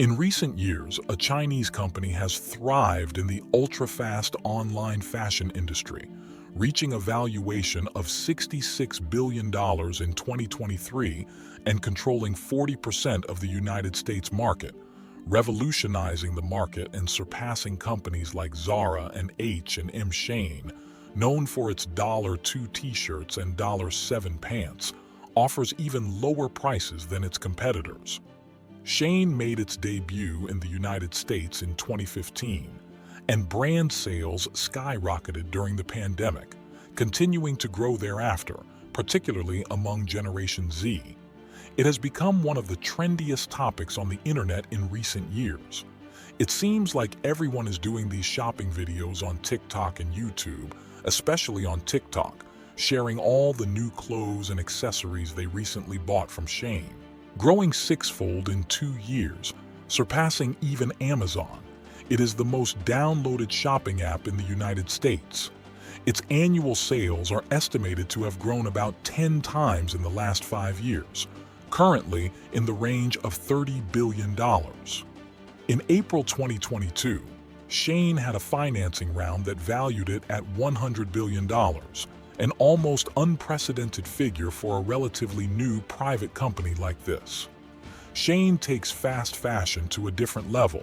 In recent years, a Chinese company has thrived in the ultra-fast online fashion industry, reaching a valuation of $66 billion in 2023 and controlling 40% of the United States market, revolutionizing the market and surpassing companies like Zara and H&M. Shein, known for its $2 t-shirts and $7 pants, offers even lower prices than its competitors. Shein made its debut in the United States in 2015, and brand sales skyrocketed during the pandemic, continuing to grow thereafter, particularly among Generation Z. It has become one of the trendiest topics on the internet in recent years. It seems like everyone is doing these shopping videos on TikTok and YouTube, especially on TikTok, sharing all the new clothes and accessories they recently bought from Shein. Growing sixfold in 2 years, surpassing even Amazon, it is the most downloaded shopping app in the United States. Its annual sales are estimated to have grown about 10 times in the last 5 years, currently in the range of $30 billion. In April 2022, Shein had a financing round that valued it at $100 billion, an almost unprecedented figure for a relatively new private company like this. Shein takes fast fashion to a different level,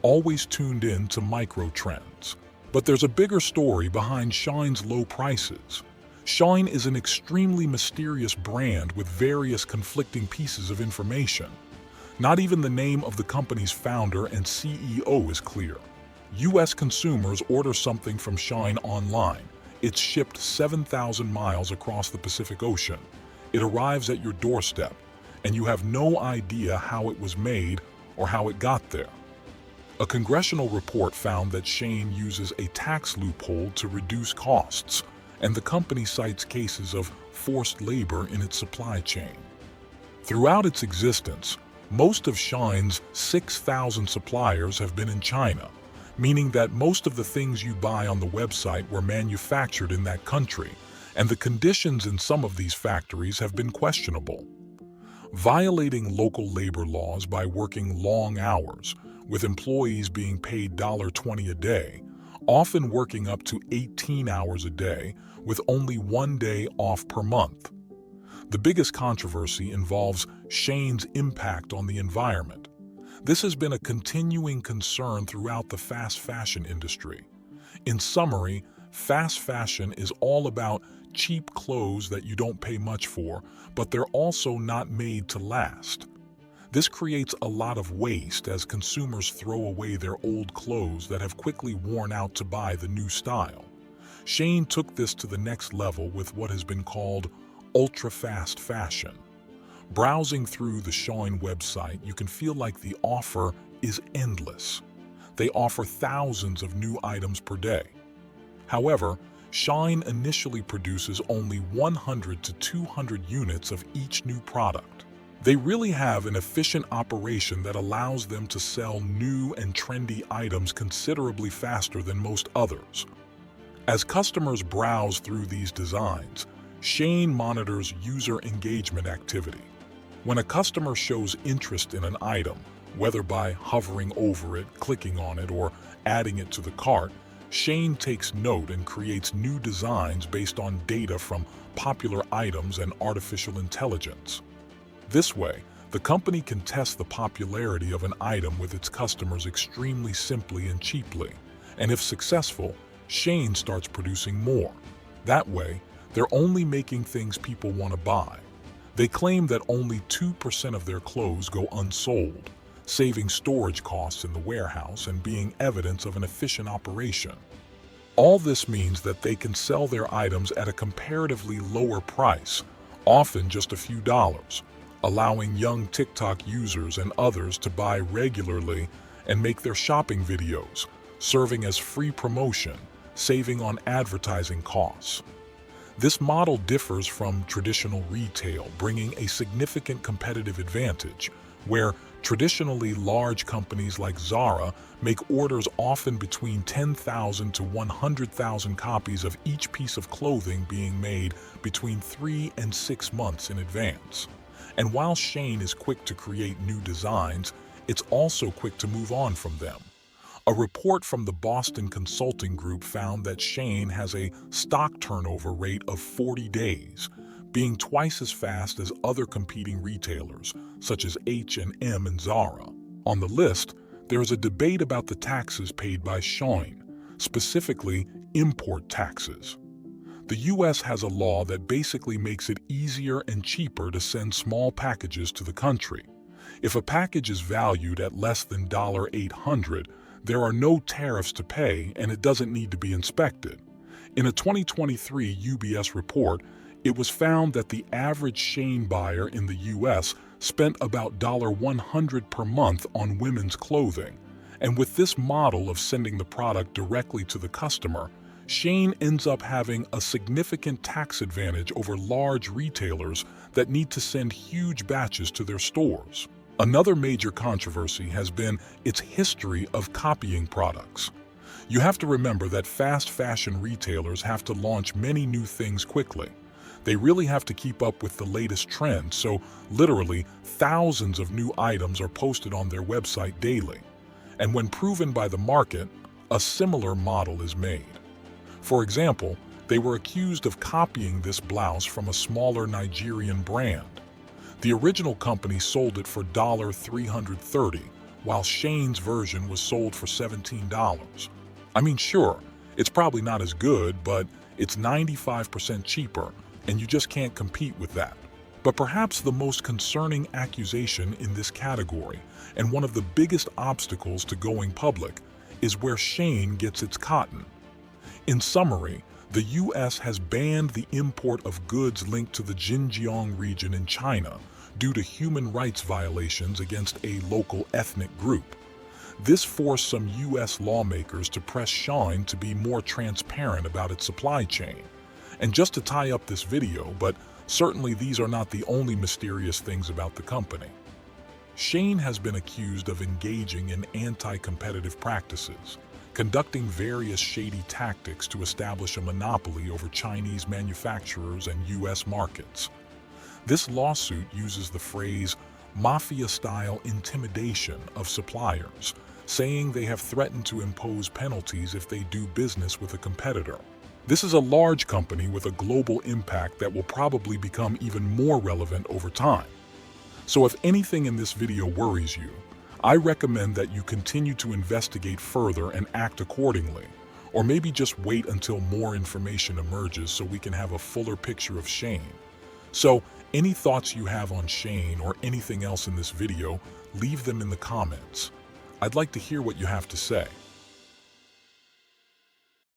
always tuned in to micro-trends. But there's a bigger story behind Shein's low prices. Shein is an extremely mysterious brand with various conflicting pieces of information. Not even the name of the company's founder and CEO is clear. US consumers order something from Shein online. It's shipped 7,000 miles across the Pacific Ocean. It arrives at your doorstep, and you have no idea how it was made or how it got there. A congressional report found that Shein uses a tax loophole to reduce costs, and the company cites cases of forced labor in its supply chain. Throughout its existence, most of Shein's 6,000 suppliers have been in China, meaning that most of the things you buy on the website were manufactured in that country, and the conditions in some of these factories have been questionable. Violating local labor laws by working long hours, with employees being paid $20 a day, often working up to 18 hours a day, with only 1 day off per month. The biggest controversy involves Shein's impact on the environment. This has been a continuing concern throughout the fast fashion industry. In summary, fast fashion is all about cheap clothes that you don't pay much for, but they're also not made to last. This creates a lot of waste as consumers throw away their old clothes that have quickly worn out to buy the new style. Shein took this to the next level with what has been called ultra-fast fashion. Browsing through the Shein website, you can feel like the offer is endless. They offer thousands of new items per day. However, Shein initially produces only 100 to 200 units of each new product. They really have an efficient operation that allows them to sell new and trendy items considerably faster than most others. As customers browse through these designs, Shein monitors user engagement activity. When a customer shows interest in an item, whether by hovering over it, clicking on it, or adding it to the cart, Shein takes note and creates new designs based on data from popular items and artificial intelligence. This way, the company can test the popularity of an item with its customers extremely simply and cheaply, and if successful, Shein starts producing more. That way, they're only making things people want to buy. They claim that only 2% of their clothes go unsold, saving storage costs in the warehouse and being evidence of an efficient operation. All this means that they can sell their items at a comparatively lower price, often just a few dollars, allowing young TikTok users and others to buy regularly and make their shopping videos, serving as free promotion, saving on advertising costs. This model differs from traditional retail, bringing a significant competitive advantage, where traditionally large companies like Zara make orders often between 10,000 to 100,000 copies of each piece of clothing being made between 3 and 6 months in advance. And while Shein is quick to create new designs, it's also quick to move on from them. A report from the Boston Consulting Group found that Shein has a stock turnover rate of 40 days, being twice as fast as other competing retailers, such as H&M and Zara. On the list, there is a debate about the taxes paid by Shein, specifically import taxes. The U.S. has a law that basically makes it easier and cheaper to send small packages to the country. If a package is valued at less than $800, there are no tariffs to pay and it doesn't need to be inspected. In a 2023 UBS report, it was found that the average Shein buyer in the U.S. spent about $100 per month on women's clothing. And with this model of sending the product directly to the customer, Shein ends up having a significant tax advantage over large retailers that need to send huge batches to their stores. Another major controversy has been its history of copying products. You have to remember that fast fashion retailers have to launch many new things quickly. They really have to keep up with the latest trends, so literally thousands of new items are posted on their website daily. And when proven by the market, a similar model is made. For example, they were accused of copying this blouse from a smaller Nigerian brand. The original company sold it for $330, while Shein's version was sold for $17. I mean, sure, it's probably not as good, but it's 95% cheaper, and you just can't compete with that. But perhaps the most concerning accusation in this category, and one of the biggest obstacles to going public, is where Shein gets its cotton. In summary, the U.S. has banned the import of goods linked to the Xinjiang region in China due to human rights violations against a local ethnic group. This forced some U.S. lawmakers to press Shein to be more transparent about its supply chain. And just to tie up this video, but certainly these are not the only mysterious things about the company. Shein has been accused of engaging in anti-competitive practices, conducting various shady tactics to establish a monopoly over Chinese manufacturers and U.S. markets. This lawsuit uses the phrase mafia-style intimidation of suppliers, saying they have threatened to impose penalties if they do business with a competitor. This is a large company with a global impact that will probably become even more relevant over time. So if anything in this video worries you, I recommend that you continue to investigate further and act accordingly, or maybe just wait until more information emerges so we can have a fuller picture of Shein. So, any thoughts you have on Shein or anything else in this video, leave them in the comments. I'd like to hear what you have to say.